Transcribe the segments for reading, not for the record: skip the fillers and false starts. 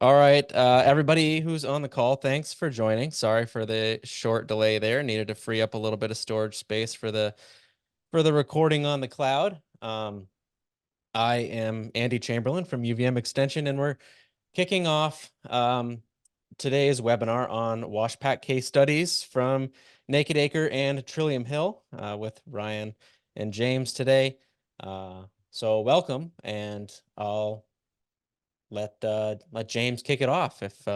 All right, everybody who's on the call, thanks for joining. Sorry for the short delay there. Needed to free up a little bit of storage space for the recording on the cloud. I am Andy Chamberlin from UVM Extension, and we're kicking off today's webinar on washpack case studies from Naked Acre and Trillium Hill with Ryan and James today. So welcome, and I'll let James kick it off if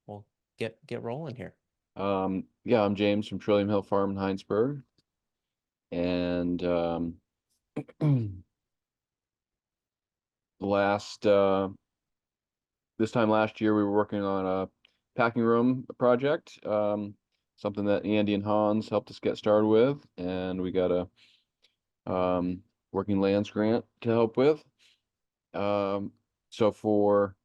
we'll get rolling here. Yeah, I'm James from Trillium Hill Farm in Heinsberg. And last this time last year we were working on a packing room project, something that Andy and Hans helped us get started with, and we got a working lands grant to help with. So for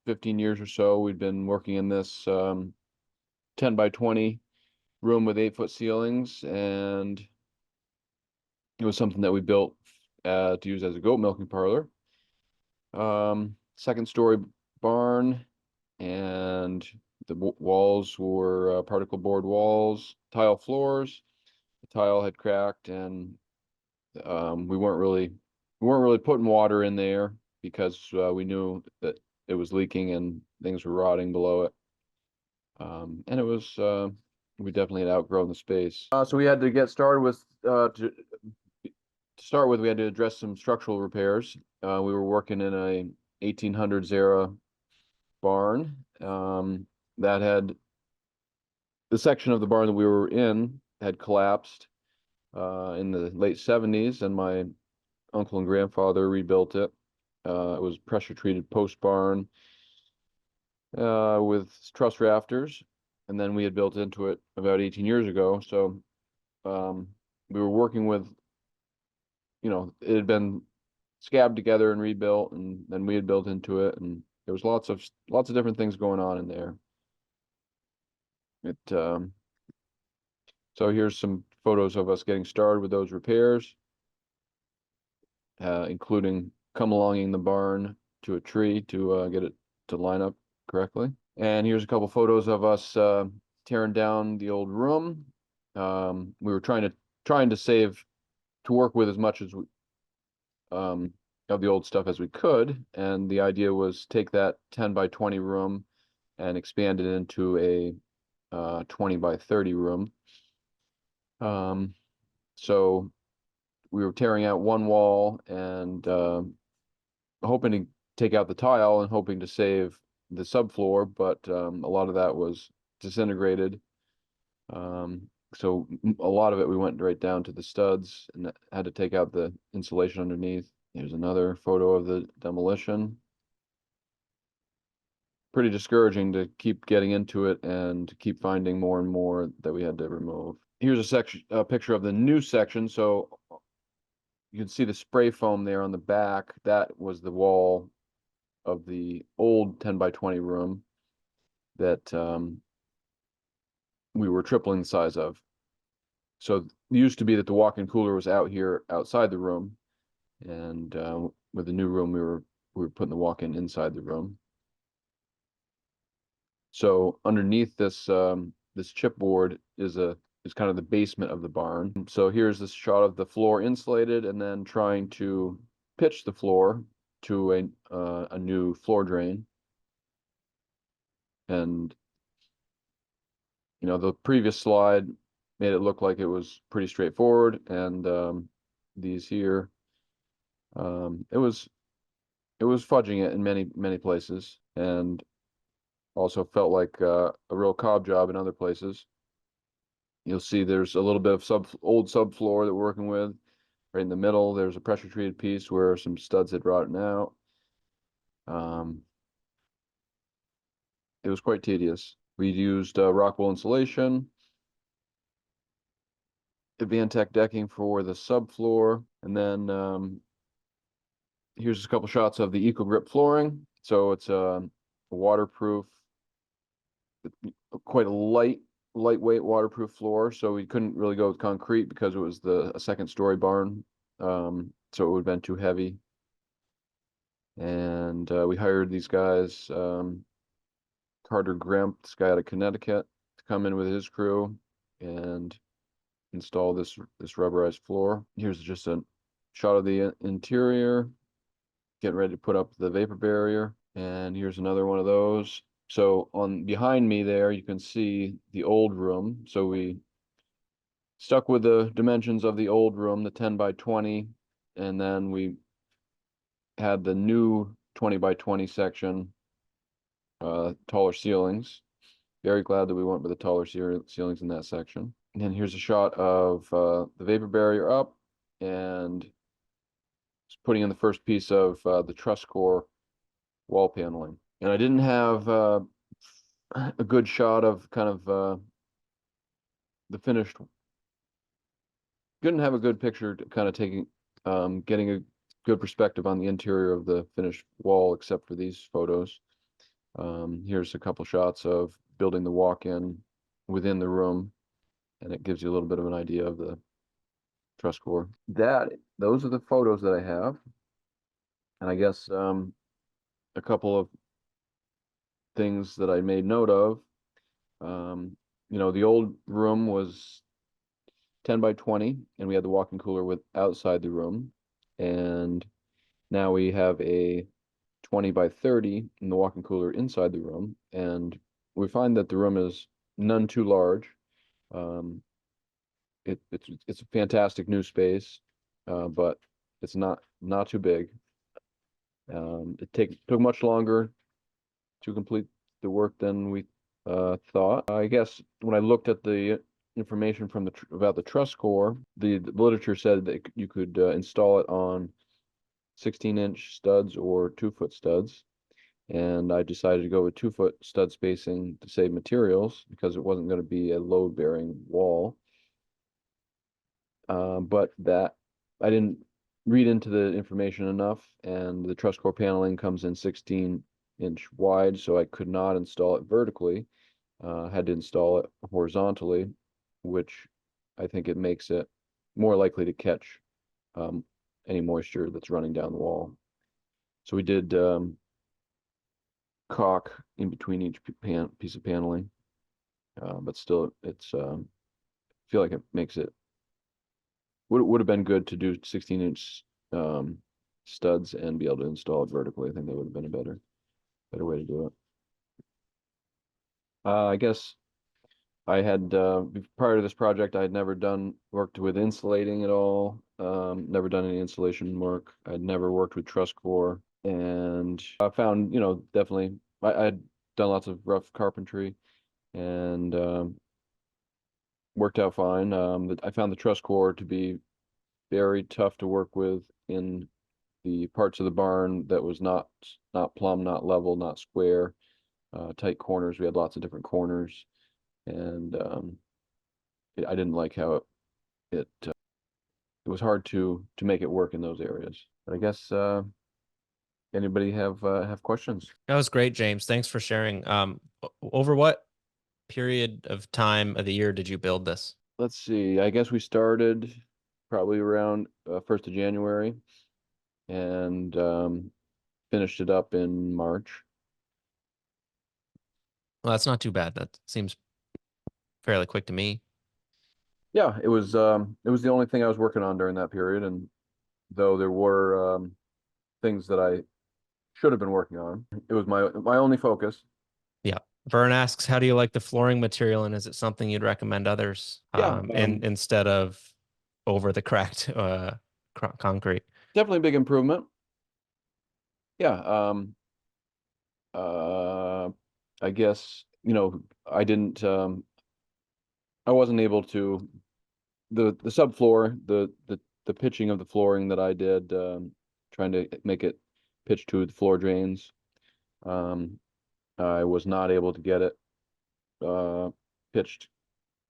15 years or so, we've been working in this 10 by 20 room with 8-foot ceilings, and it was something that we built to use as a goat milking parlor. Second story barn, and the walls were particle board walls, tile floors. The tile had cracked, and we weren't really putting water in there because we knew that it was leaking and things were rotting below it. And it was we definitely had outgrown the space. So we had to get started with to start with, we had to address some structural repairs. We were working in a 1800s era barn that had the section of the barn that we were in had collapsed in the late 70s, and my uncle and grandfather rebuilt it. It was pressure treated post barn with truss rafters, and then we had built into it about 18 years ago. So we were working with, it had been scabbed together and rebuilt, and then we had built into it, and there was lots of different things going on in there. So here's some photos of us getting started with those repairs, including come alonging the barn to a tree to get it to line up correctly. And here's a couple photos of us tearing down the old room. We were trying to work with as much as we of the old stuff as we could, and the idea was take that 10 by 20 room and expand it into a 20 by 30 room. So we were tearing out one wall and hoping to take out the tile and hoping to save the subfloor, but a lot of that was disintegrated. So a lot of it we went right down to the studs and had to take out the insulation underneath. Here's another photo of the demolition. Pretty discouraging to keep getting into it and to keep finding more and more that we had to remove. Here's a picture of the new section. So you can see the spray foam there on the back. That was the wall of the old 10 by 20 room that we were tripling the size of. So it used to be that the walk-in cooler was out here outside the room, and with the new room we were putting the walk-in inside the room. So underneath this this chipboard is kind of the basement of the barn. So here's this shot of the floor insulated, and then trying to pitch the floor to a new floor drain. And the previous slide made it look like it was pretty straightforward, and these here, it was fudging it in many places, and also felt like a real cob job in other places. You'll see there's a little bit of old subfloor that we're working with. Right in the middle, there's a pressure treated piece where some studs had rotten out. It was quite tedious. We used rock wool insulation, Advantech decking for the subfloor, and then here's a couple shots of the EcoGrip flooring. So it's a waterproof, quite a lightweight waterproof floor. So we couldn't really go with concrete because it was a second story barn. So it would have been too heavy. And we hired these guys, Carter Grimp, this guy out of Connecticut, to come in with his crew and install this rubberized floor. Here's just a shot of the interior, getting ready to put up the vapor barrier. And here's another one of those. So on behind me there, you can see the old room. So we stuck with the dimensions of the old room, the 10 by 20, and then we had the new 20 by 20 section, taller ceilings. Very glad that we went with the taller ceilings in that section. And then here's a shot of the vapor barrier up and putting in the first piece of the truss core wall paneling. And I didn't have a good shot of kind of the finished, couldn't have a good picture to kind of getting a good perspective on the interior of the finished wall, except for these photos. Here's a couple shots of building the walk-in within the room, and it gives you a little bit of an idea of the truss core. Those are the photos that I have. And I guess a couple of things that I made note of. The old room was 10 by 20, and we had the walk-in cooler with outside the room. And now we have a 20 by 30 in the walk-in cooler inside the room. And we find that the room is none too large. It's a fantastic new space, but it's not too big. It took much longer to complete the work than we thought. I guess when I looked at the information from about the truss core, the literature said that you could install it on 16-inch studs or 2-foot studs. And I decided to go with 2-foot stud spacing to save materials because it wasn't going to be a load-bearing wall. But that I didn't read into the information enough, and the truss core paneling comes in 16-inch wide, so I could not install it vertically. Had to install it horizontally, which I think it makes it more likely to catch any moisture that's running down the wall. So we did caulk in between each piece of paneling, but still, it's feel like it makes it would have been good to do 16-inch studs and be able to install it vertically. I think that would have been a better way to do it. I guess I had prior to this project, I had never worked with insulating at all. Never done any insulation work. I'd never worked with truss core, and I found, definitely I'd done lots of rough carpentry, and worked out fine. I found the truss core to be very tough to work with in the parts of the barn that was not plumb, not level, not square, tight corners. We had lots of different corners, and I didn't like how it was hard to make it work in those areas. But I guess anybody have questions? That was great, James. Thanks for sharing. Over what period of time of the year did you build this? Let's see. I guess we started probably around 1st of January and finished it up in March. Well, that's not too bad. That seems fairly quick to me. Yeah, it was the only thing I was working on during that period, and though there were things that I should have been working on, it was my only focus. Yeah. Vern asks, how do you like the flooring material, and is it something you'd recommend others Yeah, instead of over the cracked concrete? definitely a big improvement. Yeah, uh, I guess, I didn't I wasn't able to the subfloor, the pitching of the flooring that I did, trying to make it pitch to the floor drains. I was not able to get it pitched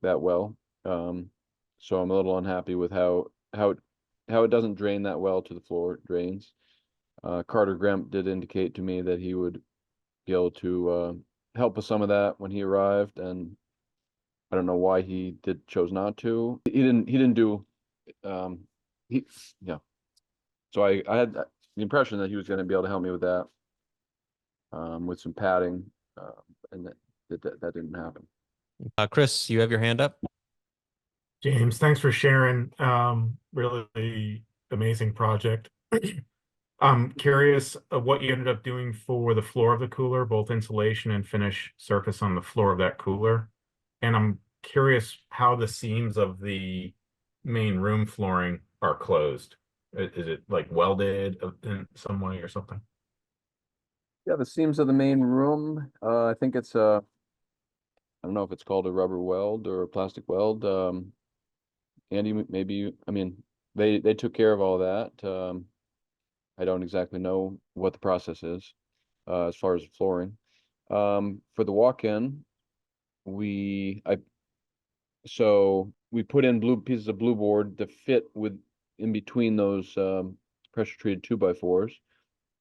that well. So I'm a little unhappy with how it doesn't drain that well to the floor drains. Carter Gremp did indicate to me that he would be able to help with some of that when he arrived, and I don't know why he chose not to. He didn't do he yeah. So I had the impression that he was going to be able to help me with that, with some padding, and that didn't happen. Chris, you have your hand up. James, thanks for sharing. Really amazing project. I'm curious of what you ended up doing for the floor of the cooler, both insulation and finish surface on the floor of that cooler. And I'm curious how the seams of the main room flooring are closed. Is it like welded in some way or something? Yeah, the seams of the main room, I think it's I don't know if it's called a rubber weld or a plastic weld. Andy, maybe I mean, they took care of all that. I don't exactly know what the process is, as far as flooring. For the walk-in, so we put in blue pieces of blue board to fit in between those pressure treated 2x4s,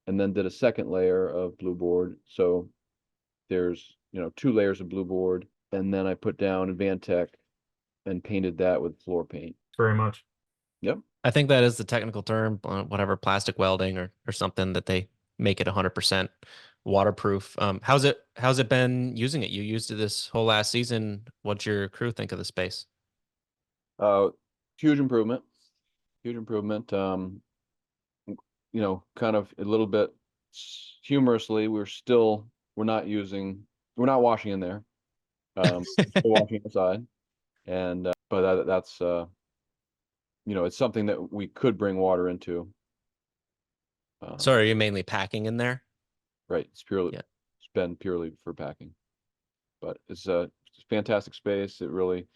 and then did a second layer of blue board. So there's 2 layers of blue board, and then I put down Advantech and painted that with floor paint. Very much. Yep. I think that is the technical term, whatever, plastic welding or something that they make it 100% waterproof. How's it been using it? You used it this whole last season. What's your crew think of the space? Huge improvement. Huge improvement. Kind of a little bit humorously, we're not washing in there. We're still washing outside. And but that's it's something that we could bring water into. So are you mainly packing in there? Right. It's Yeah. been purely for packing, but it's a fantastic space. It really,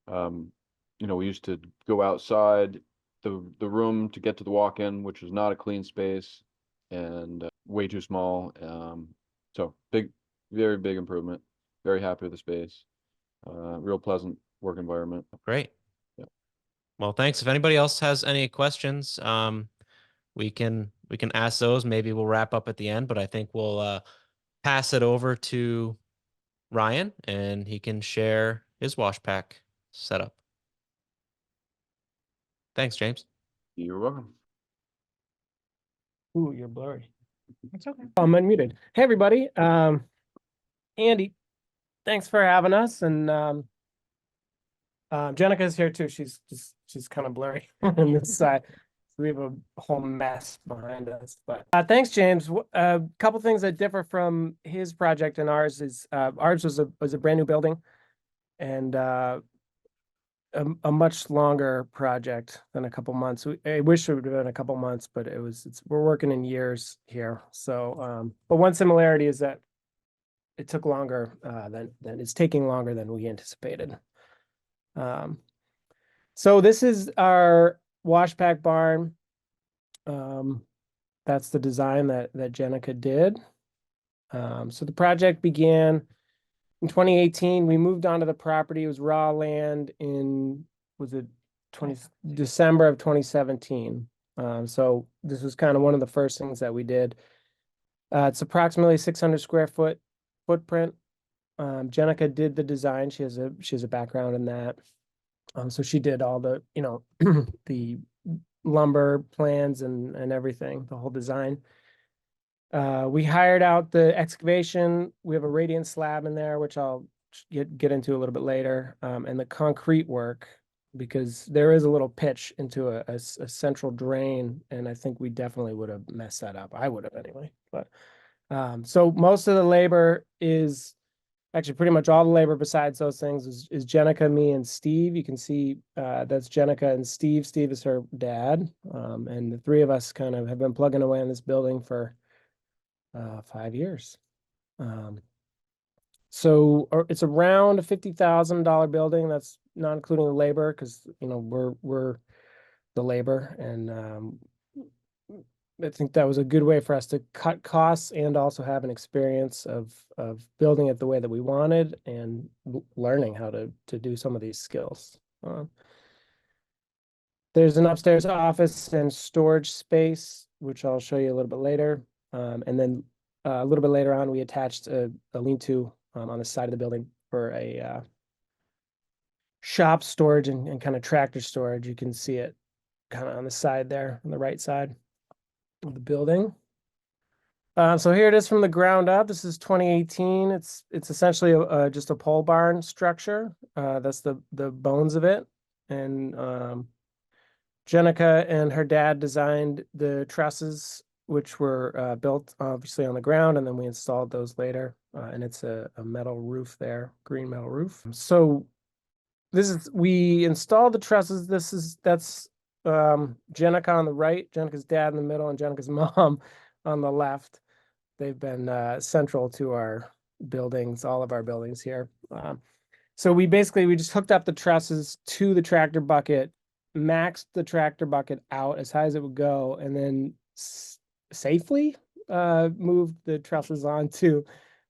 we used to go outside the room to get to the walk-in, which was not a clean space and way too small. So very big improvement. Very happy with the space. Real pleasant work environment. Great. Yeah. Well, thanks. If anybody else has any questions, we can ask those. Maybe we'll wrap up at the end, but I think we'll pass it over to Ryan and he can share his wash pack setup. Thanks, James. You're welcome. Ooh, you're blurry. It's okay. I'm unmuted. Hey, everybody. Andy, thanks for having us. And Jenica's here too. She's kind of blurry on this side. So we have a whole mess behind us. But thanks, James. A couple things that differ from his project and ours is ours was a brand new building and a much longer project than a couple months. I wish it would have been a couple months, but we're working in years here. So, but one similarity is that it took longer than it's taking longer than we anticipated. So this is our wash pack barn. That's the design that Genica did. So the project began in 2018. We moved onto the property. It was raw land in, was it December of 2017. So this was kind of one of the first things that we did. It's approximately 600 square foot footprint. Genica did the design. She has a background in that. So she did all the, the lumber plans and everything, the whole design. We hired out the excavation. We have a radiant slab in there, which I'll get into a little bit later, and the concrete work, because there is a little pitch into a central drain, and I think we definitely would have messed that up. I would have anyway. But so most of the labor is actually pretty much all the labor besides those things is Genica, me, and Steve. You can see that's Genica and Steve. Steve is her dad, and the three of us kind of have been plugging away in this building for 5 years. So it's around a $50,000 building. That's not including the labor, because we're the labor, and I think that was a good way for us to cut costs and also have an experience of building it the way that we wanted and learning how to do some of these skills. There's an upstairs office and storage space, which I'll show you a little bit later. And then a little bit later on, we attached a lean-to on the side of the building for a shop storage and kind of tractor storage. You can see it kind of on the side there, on the right side. of the building. So here it is from the ground up. This is 2018. It's essentially just a pole barn structure. That's the bones of it. And Genica and her dad designed the trusses, which were built obviously on the ground, and then we installed those later. And it's a metal roof there, green metal roof. So we installed the trusses. That's Genica on the right, Jenica's dad in the middle, and Jenica's mom on the left. They've been central to our buildings, all of our buildings here. So we just hooked up the trusses to the tractor bucket, maxed the tractor bucket out as high as it would go, and then safely moved the trusses onto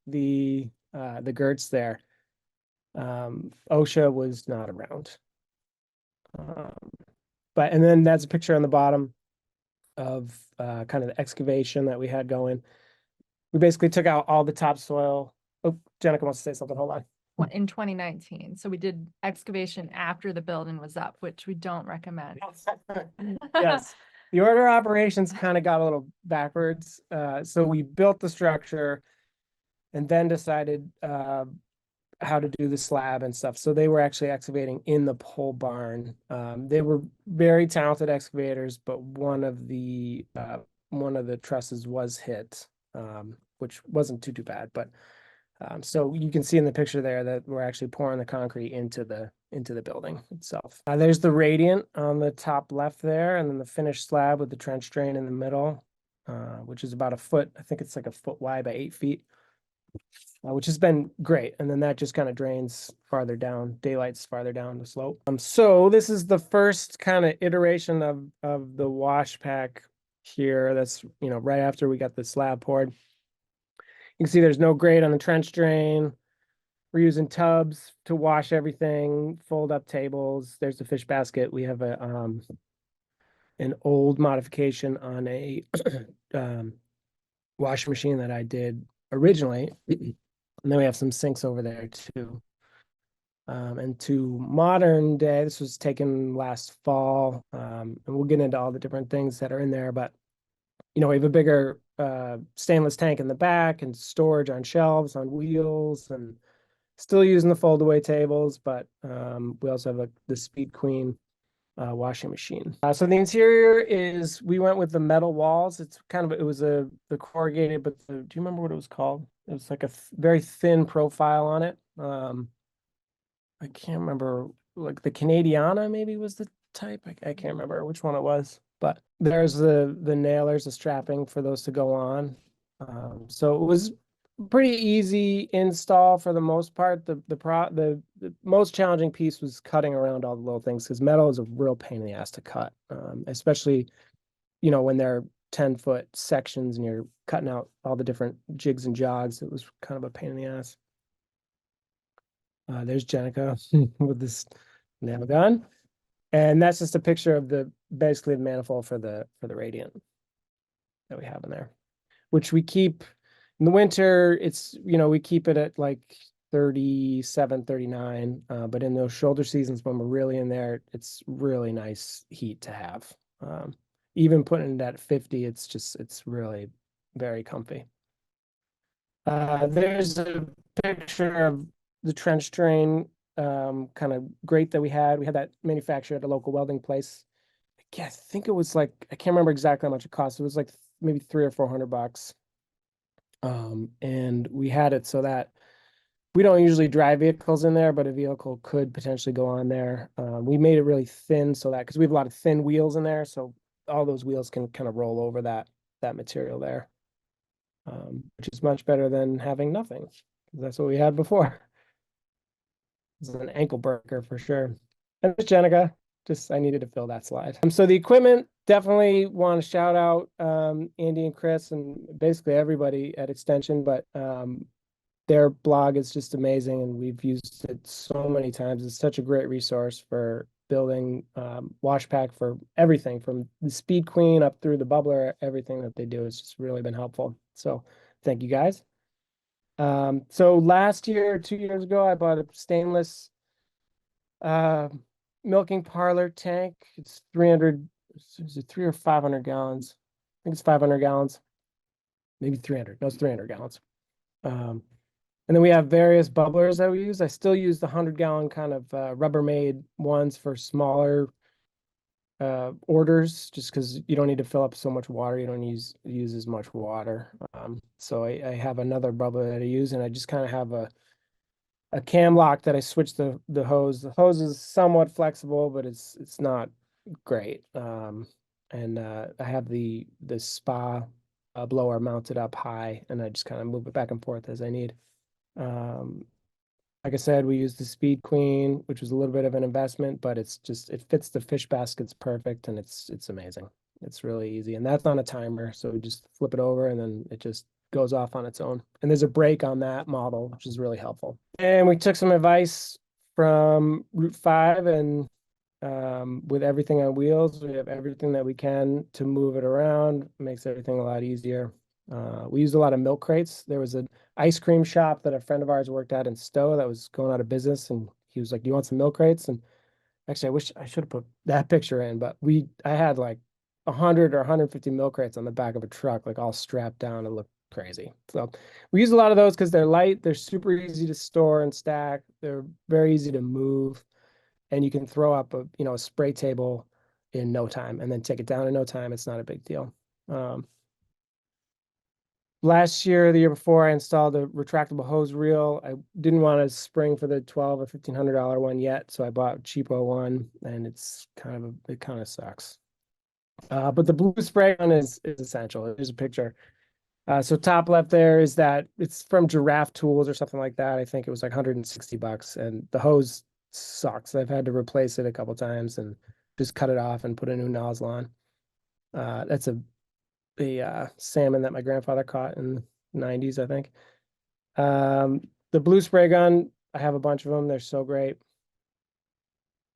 the girts there. OSHA was not around. And then that's a picture on the bottom of kind of the excavation that we had going. We basically took out all the topsoil. Oh, Genica wants to say something. Hold on. In 2019. So we did excavation after the building was up, which we don't recommend. Yes. The order of operations kind of got a little backwards. So we built the structure and then decided how to do the slab and stuff. So they were actually excavating in the pole barn. They were very talented excavators, but one of the trusses was hit. Which wasn't too bad, but so you can see in the picture there that we're actually pouring the concrete into the building itself. There's the radiant on the top left there, and then the finished slab with the trench drain in the middle, which is about a foot. I think it's like a foot wide by 8 feet, which has been great. And then that just kind of drains farther down, daylight's farther down the slope. So this is the first kind of iteration of the wash pack here. That's, right after we got the slab poured. You can see there's no grate on the trench drain. We're using tubs to wash everything, fold up tables. There's the fish basket. We have an old modification on a washing machine that I did originally. And then we have some sinks over there too. And to modern day, this was taken last fall. And we'll get into all the different things that are in there, but we have a bigger stainless tank in the back and storage on shelves, on wheels, and still using the fold-away tables, but we also have the Speed Queen washing machine. So the interior we went with the metal walls. It was the corrugated, but do you remember what it was called? It was like a very thin profile on it. I can't remember, like the Canadiana maybe was the type. I can't remember which one it was. But there's the nailers, the strapping for those to go on. So it was pretty easy install for the most part. The most challenging piece was cutting around all the little things, because metal is a real pain in the ass to cut, especially when they're 10-foot sections and you're cutting out all the different jigs and jogs. It was kind of a pain in the ass. There's Genica with this nail gun. And that's just a picture of basically the manifold for the radiant that we have in there, which we keep in the winter. It's, we keep it at like 37, 39. But in those shoulder seasons when we're really in there, it's really nice heat to have. Even putting it at 50, it's really very comfy. There's a picture of the trench drain kind of grate that we had. We had that manufactured at a local welding place. I think it was like, I can't remember exactly how much it cost. It was like maybe $300 or $400. And we had it so that we don't usually drive vehicles in there, but a vehicle could potentially go on there. We made it really thin so that, because we have a lot of thin wheels in there, so all those wheels can kind of roll over that material there, which is much better than having nothing. That's what we had before. It's an ankle breaker for sure. And there's Genica. I needed to fill that slide. So the equipment, definitely want to shout out Andy and Chris and basically everybody at Extension, but their blog is just amazing, and we've used it so many times. It's such a great resource for building wash pack for everything from the Speed Queen up through the bubbler. Everything that they do has just really been helpful. So thank you guys. So last year, 2 years ago, I bought a stainless milking parlor tank. It's 300, is it 300 or 500 gallons? I think it's 500 gallons, maybe 300. No, it's 300 gallons. And then we have various bubblers that we use. I still use the 100-gallon kind of Rubbermaid ones for smaller orders, just because you don't need to fill up so much water. You don't use as much water. So I have another bubbler that I use, and I just kind of have a cam lock that I switch the hose. The hose is somewhat flexible, but it's not great. And I have the spa blower mounted up high, and I just kind of move it back and forth as I need. Like I said, we used the Speed Queen, which was a little bit of an investment, but it fits the fish baskets perfect, and it's amazing. It's really easy, and that's on a timer, so we just flip it over and then it just goes off on its own. And there's a brake on that model, which is really helpful. And we took some advice from Route 5, and with everything on wheels, we have everything that we can to move it around. Makes everything a lot easier. We used a lot of milk crates. There was an ice cream shop that a friend of ours worked at in Stowe that was going out of business, and he was like, "Do you want some milk crates?" And actually, I wish I should have put that picture in, but I had like 100 or 150 milk crates on the back of a truck, like all strapped down. It looked crazy. So we use a lot of those because they're light, they're super easy to store and stack, they're very easy to move, and you can throw up a spray table in no time and then take it down in no time. It's not a big deal. Last year, the year before, I installed a retractable hose reel. I didn't want a spring for the $1,200 or $1,500 one yet, so I bought a cheapo one, and it kind of sucks. But the blue spray gun is essential. There's a picture. So top left there is that it's from Giraffe Tools or something like that. I think it was like $160, and the hose sucks. I've had to replace it a couple times and just cut it off and put a new nozzle on. That's a salmon that my grandfather caught in the 90s, I think. The blue spray gun, I have a bunch of them. They're so great.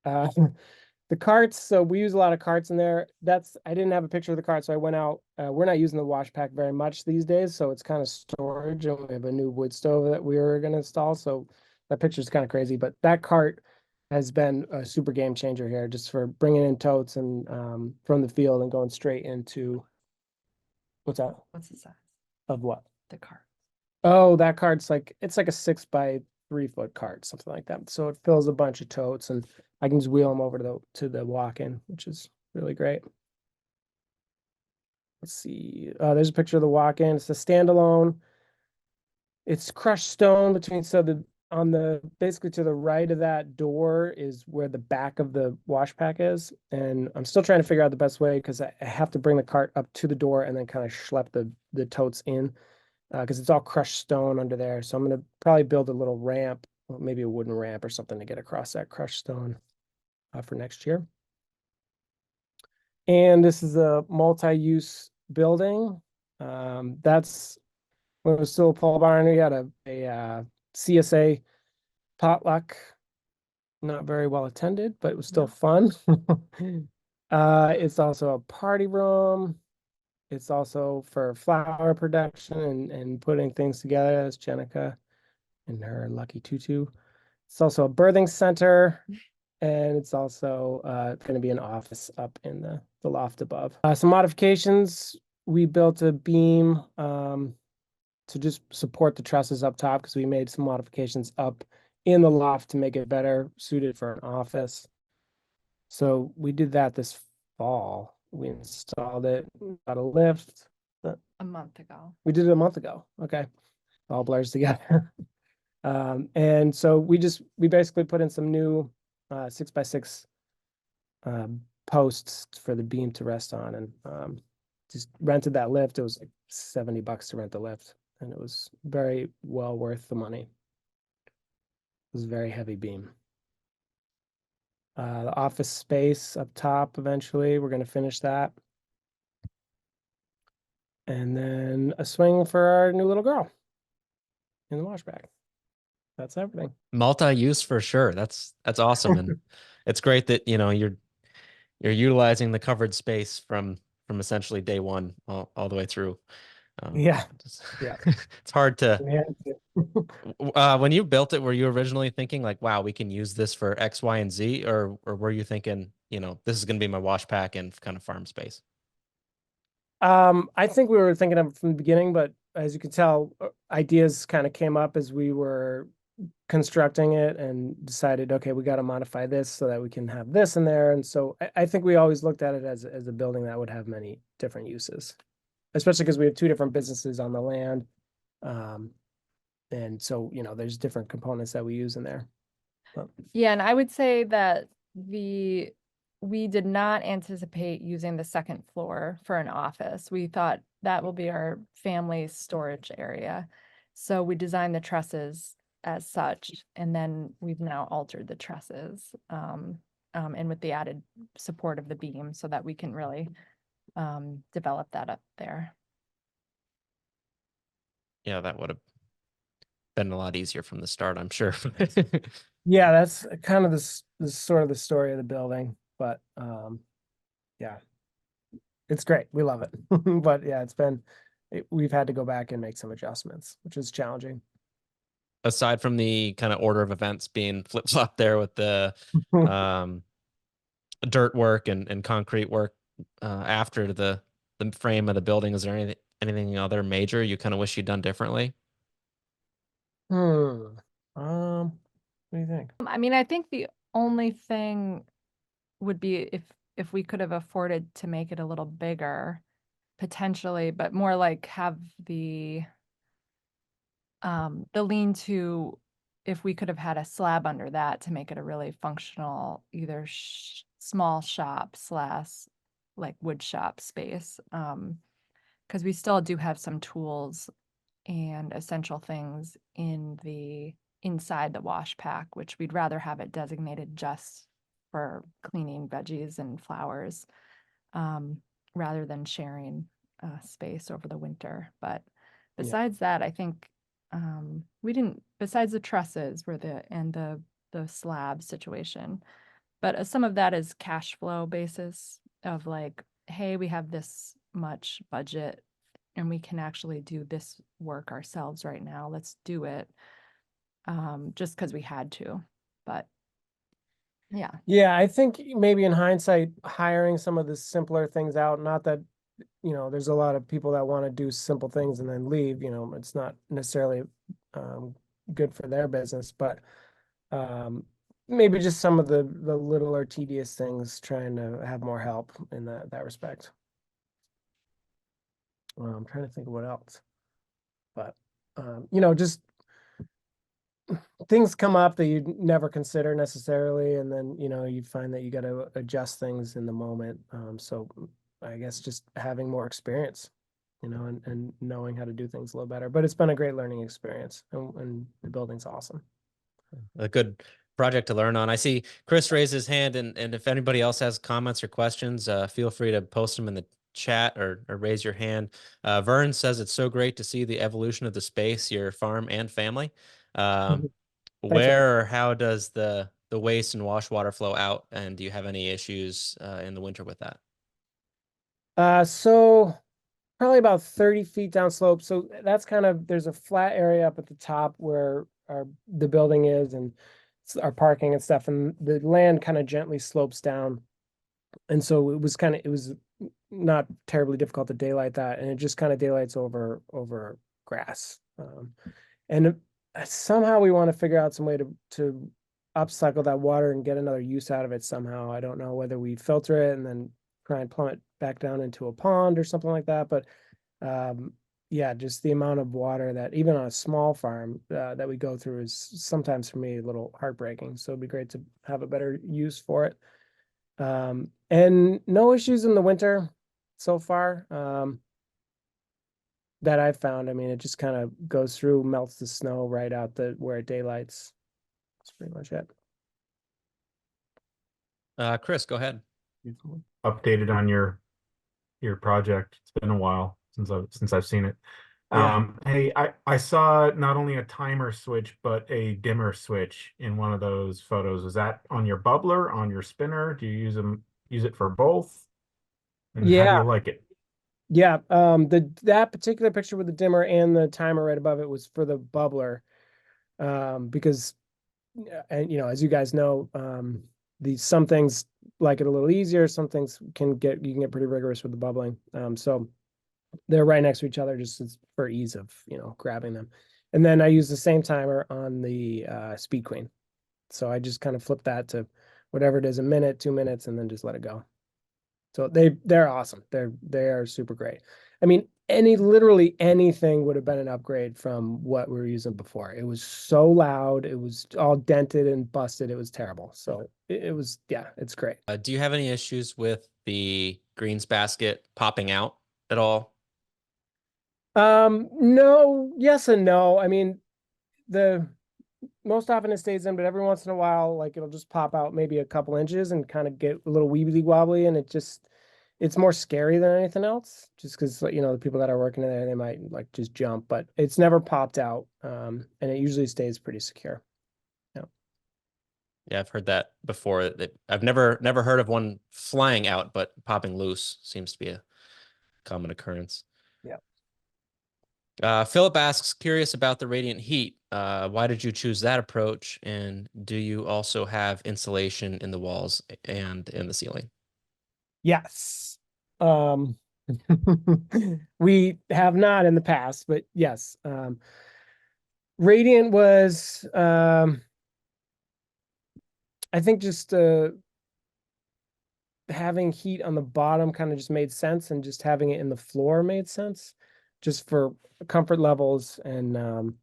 The carts, so we use a lot of carts in there. I didn't have a picture of the cart, so I went out. We're not using the wash pack very much these days, so it's kind of storage, and we have a new wood stove that we were going to install, so that picture is kind of crazy, but that cart has been a super game changer here, just for bringing in totes and from the field and going straight into what's that? What's the size? Of what? The cart. Oh, that cart's it's like a 6-by-3-foot cart, something like that. So it fills a bunch of totes, and I can just wheel them over to the walk-in, which is really great. Let's see. There's a picture of the walk-in. It's a standalone. It's crushed stone between, basically to the right of that door is where the back of the wash pack is. And I'm still trying to figure out the best way, because I have to bring the cart up to the door and then kind of schlep the totes in, because it's all crushed stone under there. So I'm going to probably build a little ramp, maybe a wooden ramp or something, to get across that crushed stone for next year. And this is a multi-use building. That's when it was still a pole barn. We had a CSA potluck, not very well attended, but it was still fun. It's also a party room. It's also for flower production and putting things together. That's Genica and her lucky tutu. It's also a birthing center, and it's also going to be an office up in the loft above. Some modifications. We built a beam to just support the trusses up top, because we made some modifications up in the loft to make it better suited for an office. So we did that this fall. We installed it, got a lift. A month ago. We did it a month ago. Okay. All blurs together. And so we basically put in some new 6x6 posts for the beam to rest on, and just rented that lift. It was like $70 to rent the lift, and it was very well worth the money. It was a very heavy beam. The office space up top, eventually, we're going to finish that. And then a swing for our new little girl in the wash bag. That's everything. Multi-use for sure. That's awesome. And it's great that, you're utilizing the covered space from essentially day one all the way through. Yeah. Yeah. It's hard to, Yeah. when you built it, were you originally thinking like, wow, we can use this for X, Y, and Z, or were you thinking, this is going to be my wash pack and kind of farm space? I think we were thinking of it from the beginning, but as you can tell, ideas kind of came up as we were constructing it and decided, okay, we got to modify this so that we can have this in there. And so I think we always looked at it as a building that would have many different uses, especially because we have two different businesses on the land. And so, you know, there's different components that we use in there. But, Yeah, and I would say that we did not anticipate using the second floor for an office. We thought that will be our family storage area. So we designed the trusses as such, and then we've now altered the trusses, and with the added support of the beam so that we can really develop that up there. Yeah, that would have been a lot easier from the start, I'm sure. yeah, that's kind of the sort of the story of the building, but yeah, it's great. We love it. But yeah, we've had to go back and make some adjustments, which is challenging. Aside from the kind of order of events being flip-flopped there with the dirt work and concrete work after the frame of the building, is there anything other major you kind of wish you'd done differently? What do you think? I mean, I think the only thing would be if we could have afforded to make it a little bigger, potentially, but more like have the lean-to, if we could have had a slab under that to make it a really functional, either small shop slash like wood shop space. Because we still do have some tools and essential things inside the wash pack, which we'd rather have it designated just for cleaning veggies and flowers, rather than sharing space over the winter. But besides that, I think we didn't, besides the trusses and the slab situation, but some of that is cash flow basis of like, hey, we have this much budget and we can actually do this work ourselves right now. Let's do it. Just because we had to, but yeah. Yeah, I think maybe in hindsight, hiring some of the simpler things out, not that, you know, there's a lot of people that want to do simple things and then leave, you know, it's not necessarily good for their business, but maybe just some of the littler tedious things, trying to have more help in that respect. I'm trying to think of what else, but you know, just things come up that you'd never consider necessarily, and then, you know, you find that you got to adjust things in the moment. So I guess just having more experience, you know, and knowing how to do things a little better. But it's been a great learning experience, and the building's awesome. A good project to learn on. I see Chris raise his hand, and if anybody else has comments or questions, feel free to post them in the chat or raise your hand. Vern says it's so great to see the evolution of the space, your farm and family. Thanks, Where or how does the waste and wash water flow out, and do you have any issues in the winter with that? So probably about 30 feet down slope. So that's kind of, there's a flat area up at the top where the building is, and our parking and stuff, and the land kind of gently slopes down. And so it was not terribly difficult to daylight that, and it just kind of daylights over grass. And somehow we want to figure out some way to upcycle that water and get another use out of it somehow. I don't know whether we filter it and then try and plumb it back down into a pond or something like that. But yeah, just the amount of water that even on a small farm that we go through is sometimes for me a little heartbreaking. So it'd be great to have a better use for it. And no issues in the winter so far that I've found. I mean, it just kind of goes through, melts the snow right out where it daylights. That's pretty much it. Chris, go ahead. Updated on your project. It's been a while since I've seen it. Yeah. Hey, I saw not only a timer switch but a dimmer switch in one of those photos. Is that on your bubbler, on your spinner? Do you use it for both? And how do Yeah. you like it? Yeah, that particular picture with the dimmer and the timer right above it was for the bubbler, because, and you know, as you guys know, some things like it a little easier, some things you can get pretty rigorous with the bubbling. So they're right next to each other just for ease of, grabbing them. And then I use the same timer on the Speed Queen. So I just kind of flip that to whatever it is, a minute, 2 minutes, and then just let it go. So they're awesome. They are super great. I mean, literally anything would have been an upgrade from what we were using before. It was so loud. It was all dented and busted. It was terrible. So it was, yeah, it's great. Do you have any issues with the greens basket popping out at all? No, yes and no. I mean, the most often it stays in, but every once in a while, like it'll just pop out maybe a couple inches and kind of get a little weebly wobbly, and it's more scary than anything else. Just because the people that are working in there, they might like just jump, but it's never popped out, and it usually stays pretty secure. Yeah, I've heard that before. I've never heard of one flying out, but popping loose seems to be a common occurrence. Yeah. Philip asks, curious about the radiant heat. Why did you choose that approach? And do you also have insulation in the walls and in the ceiling? Yes. We have not in the past, but yes. Radiant was, I think just having heat on the bottom kind of just made sense, and just having it in the floor made sense just for comfort levels. And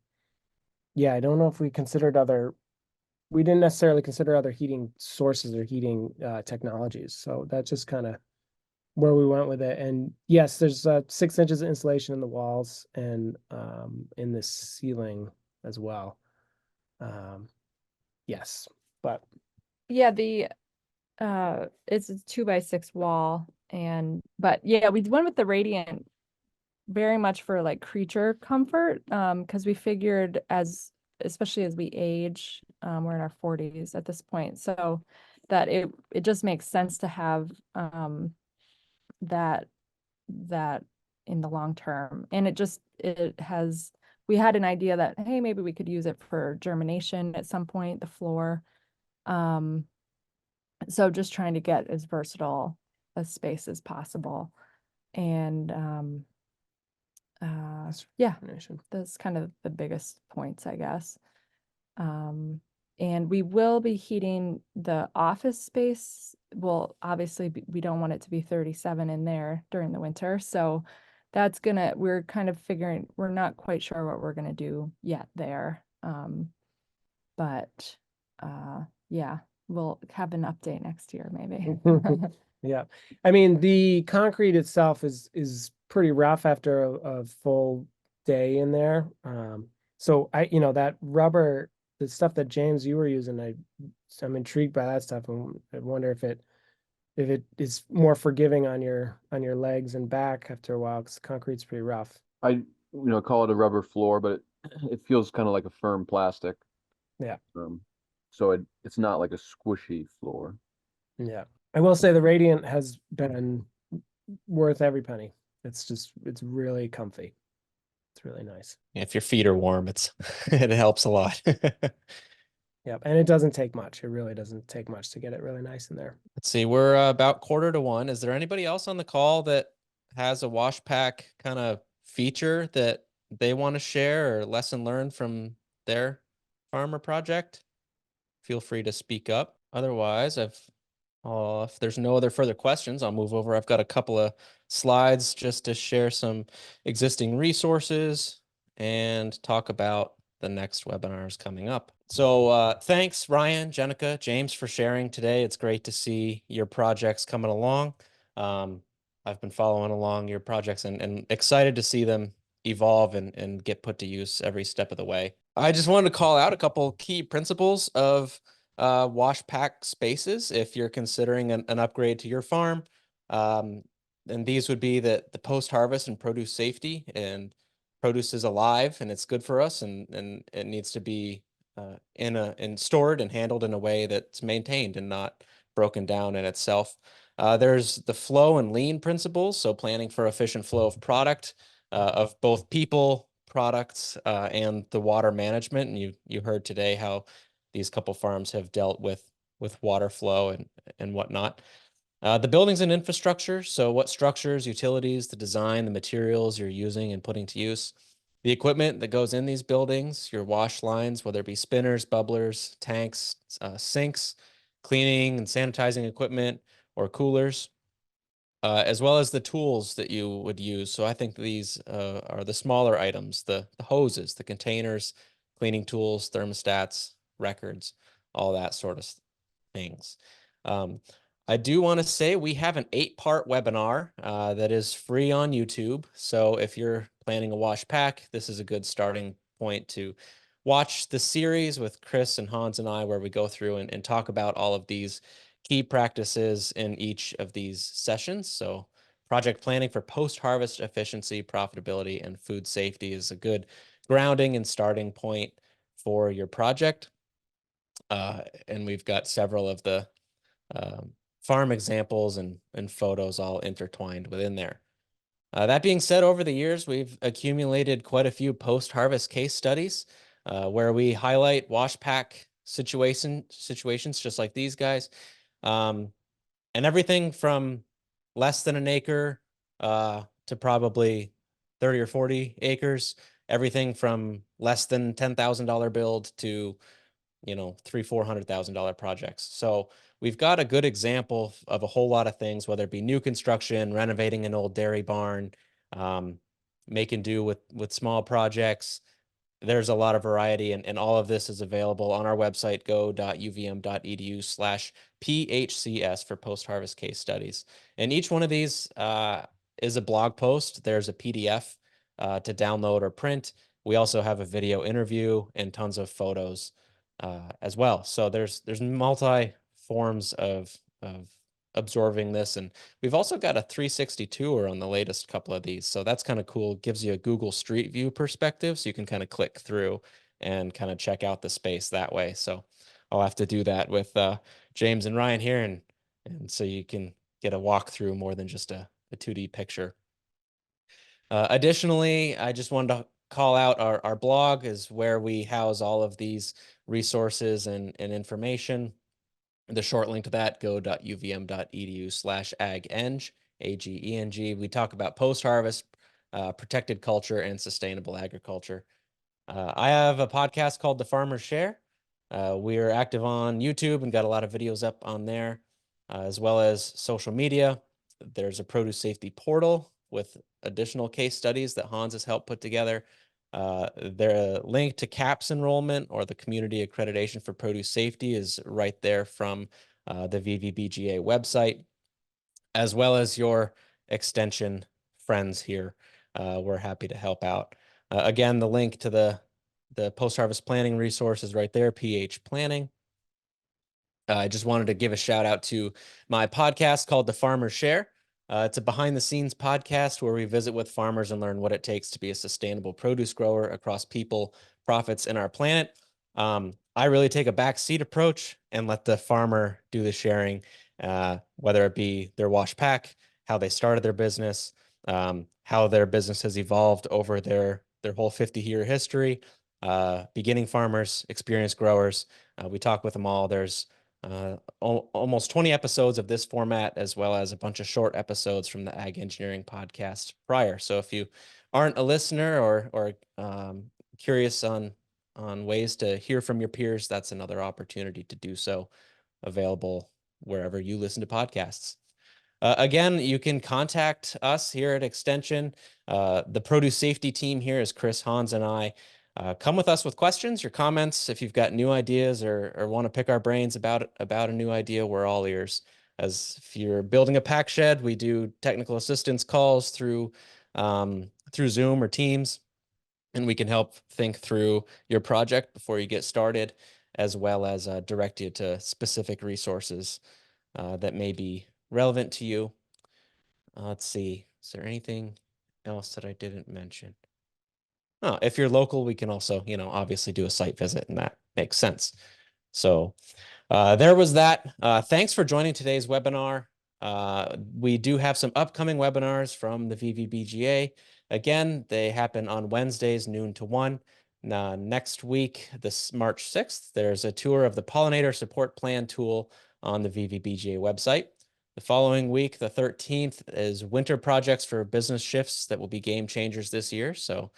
yeah, I don't know if we didn't necessarily consider other heating sources or heating technologies. So that's just kind of where we went with it. And yes, there's 6 inches of insulation in the walls and in the ceiling as well. Yes, but Yeah, it's a 2x6 wall, but yeah, we went with the radiant very much for like creature comfort, because we figured especially as we age, we're in our 40s at this point, so that it just makes sense to have that in the long term. And we had an idea that, hey, maybe we could use it for germination at some point, the floor. So just trying to get as versatile a space as possible. And yeah, that's kind of the biggest points, I guess. And we will be heating the office space. Well, obviously we don't want it to be 37 in there during the winter. So we're kind of figuring, we're not quite sure what we're gonna do yet there. But yeah, we'll have an update next year, maybe. yeah, I mean, the concrete itself is pretty rough after a full day in there. So that rubber, the stuff that James you were using, I'm intrigued by that stuff, and I wonder if it is more forgiving on your legs and back after a while, because concrete's pretty rough. I call it a rubber floor, but it feels kind of like a firm plastic. Yeah. So it's not like a squishy floor. Yeah. I will say the Radiant has been worth every penny. It's really comfy. It's really nice. If your feet are warm, it helps a lot. Yep. And it doesn't take much. It really doesn't take much to get it really nice in there. Let's see, we're about 1:45. Is there anybody else on the call that has a wash pack kind of feature that they want to share or lesson learned from their farmer project? Feel free to speak up. Otherwise, if there's no other further questions, I'll move over. I've got a couple of slides just to share some existing resources and talk about the next webinars coming up. So thanks, Ryan, Genica, James, for sharing today. It's great to see your projects coming along. I've been following along your projects and excited to see them evolve and get put to use every step of the way. I just wanted to call out a couple key principles of wash pack spaces if you're considering an upgrade to your farm. And these would be the post-harvest and produce safety. And produce is alive and it's good for us, and it needs to be stored and handled in a way that's maintained and not broken down in itself. There's the flow and lean principles, so planning for efficient flow of product, of both people, products, and the water management. And you heard today how these couple farms have dealt with water flow and whatnot. The buildings and infrastructure, so what structures, utilities, the design, the materials you're using and putting to use. The equipment that goes in these buildings, your wash lines, whether it be spinners, bubblers, tanks, sinks, cleaning and sanitizing equipment, or coolers, as well as the tools that you would use. So I think these are the smaller items, the hoses, the containers, cleaning tools, thermostats, records, all that sort of things. I do want to say we have an 8-part webinar that is free on YouTube. So if you're planning a wash pack, this is a good starting point to watch the series with Chris and Hans and I, where we go through and talk about all of these key practices in each of these sessions. So project planning for post-harvest efficiency, profitability, and food safety is a good grounding and starting point for your project. And we've got several of the farm examples and photos all intertwined within there. That being said, over the years, we've accumulated quite a few post-harvest case studies where we highlight wash pack situations just like these guys. And everything from less than an acre to probably 30 or 40 acres, everything from less than $10,000 build to, you know, $300,000-$400,000 projects. So we've got a good example of a whole lot of things, whether it be new construction, renovating an old dairy barn, making do with small projects. There's a lot of variety, and all of this is available on our website, go.uvm.edu/PHCS for post-harvest case studies. And each one of these is a blog post. There's a PDF to download or print. We also have a video interview and tons of photos as well. So there's multi forms of absorbing this, and we've also got a 360 tour on the latest couple of these. So that's kind of cool. It gives you a Google Street View perspective, so you can kind of click through and kind of check out the space that way. So I'll have to do that with James and Ryan here, and so you can get a walkthrough more than just a 2D picture. Additionally, I just wanted to call out our blog is where we house all of these resources and information. The short link to that, go.uvm.edu/ageng, AGENG. We talk about post-harvest, protected culture, and sustainable agriculture. I have a podcast called The Farmer's Share. We are active on YouTube and got a lot of videos up on there, as well as social media. There's a produce safety portal with additional case studies that Hans has helped put together. Their link to CAPS enrollment or the community accreditation for produce safety is right there from the VVBGA website, as well as your extension friends here. We're happy to help out. Again, the link to the post-harvest planning resource is right there, PH Planning. I just wanted to give a shout out to my podcast called The Farmer's Share. It's a behind-the-scenes podcast where we visit with farmers and learn what it takes to be a sustainable produce grower across people, profits, and our planet. I really take a backseat approach and let the farmer do the sharing, whether it be their wash pack, how they started their business, how their business has evolved over their whole 50-year history, beginning farmers, experienced growers. We talk with them all. There's almost 20 episodes of this format, as well as a bunch of short episodes from the Ag Engineering podcast prior. So if you aren't a listener or curious on ways to hear from your peers, that's another opportunity to do so, available wherever you listen to podcasts. Again, you can contact us here at Extension. The produce safety team here is Chris, Hans, and I. Come with us with questions, your comments. If you've got new ideas or want to pick our brains about a new idea, we're all ears. As if you're building a pack shed, we do technical assistance calls through Zoom or Teams, and we can help think through your project before you get started, as well as direct you to specific resources that may be relevant to you. Let's see. Is there anything else that I didn't mention? Oh, if you're local, we can also, obviously do a site visit, and that makes sense. So there was that. Thanks for joining today's webinar. We do have some upcoming webinars from the VVBGA. Again, they happen on Wednesdays, noon to 1. Next week, this March 6th, there's a tour of the Pollinator Support Plan tool on the VVBGA website. The following week, the 13th, is winter projects for business shifts that will be game changers this year. So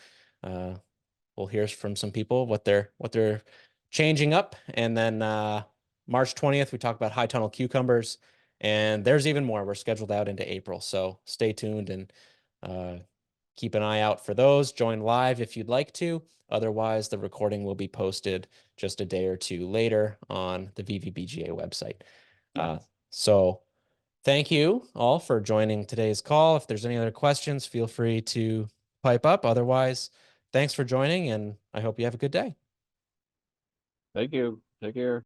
we'll hear from some people what they're changing up. And then March 20th, we talk about high tunnel cucumbers. And there's even more. We're scheduled out into April. So stay tuned and keep an eye out for those. Join live if you'd like to. Otherwise, the recording will be posted just a day or two later on the VVBGA website. So thank you all for joining today's call. If there's any other questions, feel free to pipe up. Otherwise, thanks for joining, and I hope you have a good day. Thank you. Take care.